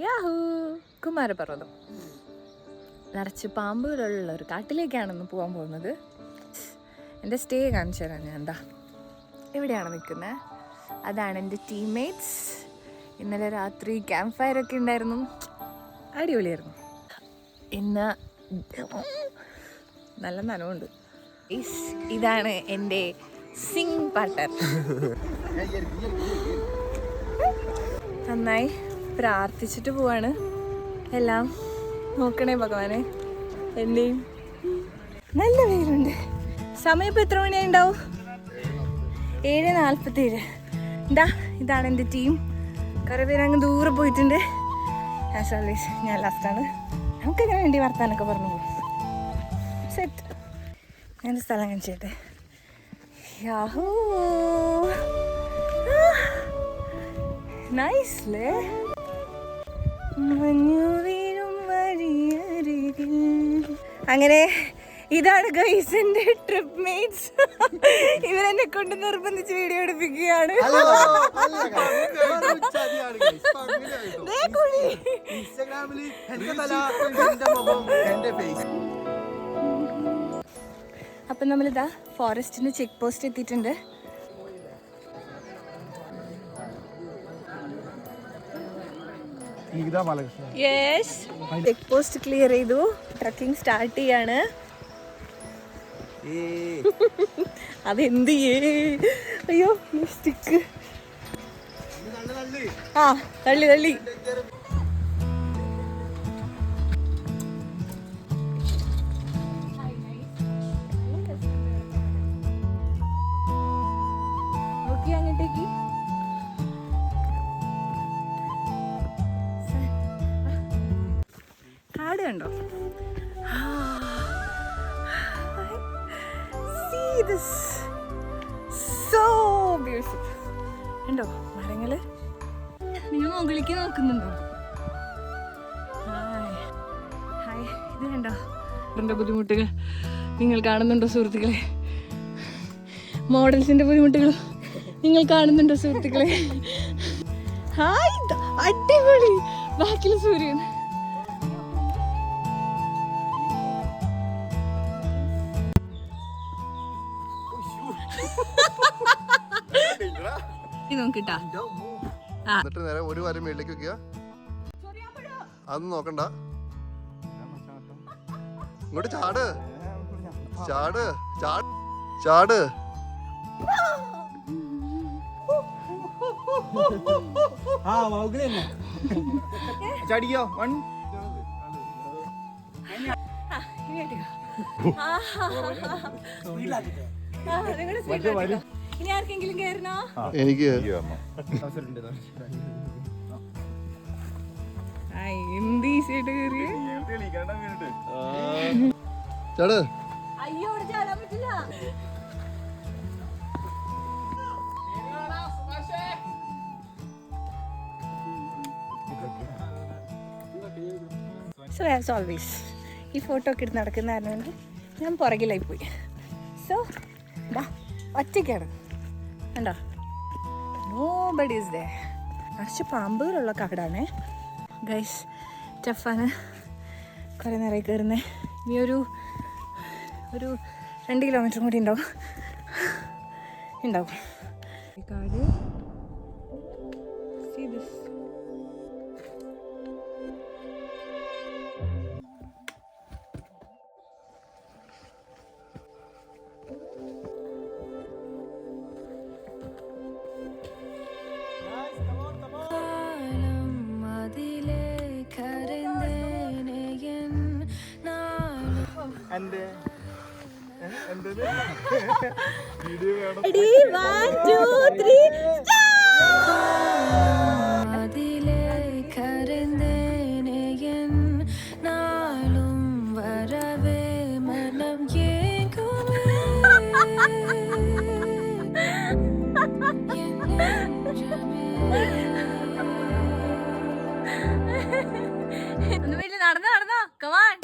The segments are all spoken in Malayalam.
യാഹൂ കുമാരപർവ്വതം. നിറച്ച് പാമ്പുകളുള്ള ഒരു കാട്ടിലേക്കാണെന്ന് പോകാൻ പോകുന്നത്. എൻ്റെ സ്റ്റേ കാണിച്ചു തരാം ഞാൻ. എന്താ എവിടെയാണ് നിൽക്കുന്നത്? അതാണ് എൻ്റെ ടീംമേറ്റ്സ്. ഇന്നലെ രാത്രി ക്യാമ്പ് ഫയർ ഒക്കെ ഉണ്ടായിരുന്നു, അടിപൊളിയായിരുന്നു. ഇന്ന് നല്ല നനവുണ്ട്. ഇതാണ് എൻ്റെ സിംഗ് പാർട്ണർ. നന്നായി പ്രാർത്ഥിച്ചിട്ട് പോവാണ്. എല്ലാം നോക്കണേ ഭഗവാനെ. എന്നെയും നല്ല വെയിലുണ്ട്. സമയം ഇപ്പോൾ എത്ര മണിയായി ഉണ്ടാവും? 7:47. ഇതാണ് എൻ്റെ ടീം. കുറേ പേര് അങ്ങ് ദൂരെ പോയിട്ടുണ്ട്. ആസ് ഓൾവേസ് ഞാൻ ലാസ്റ്റാണ്. നമുക്കെങ്ങനെ വേണ്ടി വർത്താനൊക്കെ പറഞ്ഞു പോകും. സെറ്റ്. ഞാൻ സ്ഥലം കാണിച്ചേട്ടെ. യാഹൂ നൈസ്ലേ. അങ്ങനെ ഇതാണ് ഗൈസ് എൻ്റെ ട്രിപ്പ് മേറ്റ്സ്. ഇവരെന്നെ കൊണ്ട് നിർബന്ധിച്ച് വീഡിയോ എടുപ്പിക്കുകയാണ്. അപ്പം നമ്മളിതാ ഫോറസ്റ്റിന്റെ ചെക്ക് പോസ്റ്റ് എത്തിയിട്ടുണ്ട്. യെസ്, ചെക്ക് പോസ്റ്റ് ക്ലിയർ ചെയ്തു. ട്രക്കിംഗ് സ്റ്റാർട്ട് ചെയ്യാണ്. അതെന്ത് അയ്യോ സ്റ്റിക്ക്. ആ തള്ളി തള്ളി. നോക്കി അങ്ങോട്ടേക്ക്. കാട് കണ്ടോ? This so beautiful. കണ്ടോ മരങ്ങള്? നിങ്ങൾ മുകളിലേക്ക് നോക്കുന്നുണ്ടോ? ഹായ്. ഇത് കണ്ടോ എൻ്റെ ബുദ്ധിമുട്ടുകൾ നിങ്ങൾ കാണുന്നുണ്ടോ സുഹൃത്തുക്കളെ? മോഡൽസിന്റെ ബുദ്ധിമുട്ടുകൾ നിങ്ങൾ കാണുന്നുണ്ടോ സുഹൃത്തുക്കളെ? ഹായ്, അടിപൊളി. ബാക്കിൽ സൂര്യൻ. നോക്കിട്ടാ എന്നിട്ട് നേരെ ഒരു വാരം മേളിലേക്ക് വെക്കുക. അതൊന്നും നോക്കണ്ട, ഇങ്ങോട്ട് ചാട് ചാട് ചാട് ചാട്. ചാടിയോ? ഇനി ആർക്കെങ്കിലും കയറണോ? എനിക്ക് എന്ത് ഈസിയായിട്ട് കയറി. ചാട്. അയ്യോ അവിടെ ചാടാൻ പറ്റില്ല. സോ ആസ് ഓൾവേസ് ഈ ഫോട്ടോ ഒക്കെ എടുത്ത് നടക്കുന്നതായിരുന്നു ഞാൻ പുറകിലായി പോയി. സോ ഒറ്റയ്ക്കാണ് കണ്ടോ, നോബഡി ഈസ് ദേർ. കുറച്ച് പാമ്പുകളുള്ള കാടാണ് ഗൈസ്. ടഫാണ്, കുറേ നേരം കയറുന്നത്. ഇനി ഒരു 2 കിലോമീറ്റർ കൂടി ഉണ്ടാവും. കാട്. See this. Ready, 1, 2, 3, നടന്നോ കമാൻ.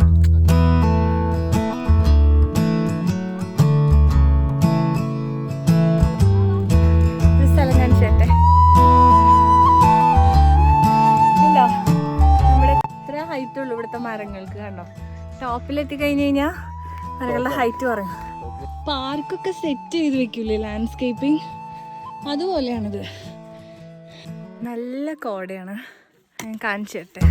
സ്ഥലം കാണിച്ചേട്ടെ. ഹൈറ്റ് ഉള്ളൂ ഇവിടുത്തെ മരങ്ങൾക്ക്. കണ്ടോ, ടോപ്പിലെത്തി കഴിഞ്ഞ് കഴിഞ്ഞാൽ മരങ്ങളുടെ ഹൈറ്റ് പറയും. പാർക്കൊക്കെ സെറ്റ് ചെയ്ത് വെക്കൂലേ, ലാൻഡ്സ്കേപ്പിംഗ്, അതുപോലെയാണിത്. നല്ല കോടയാണ്, ഞാൻ കാണിച്ചു തരട്ടെ.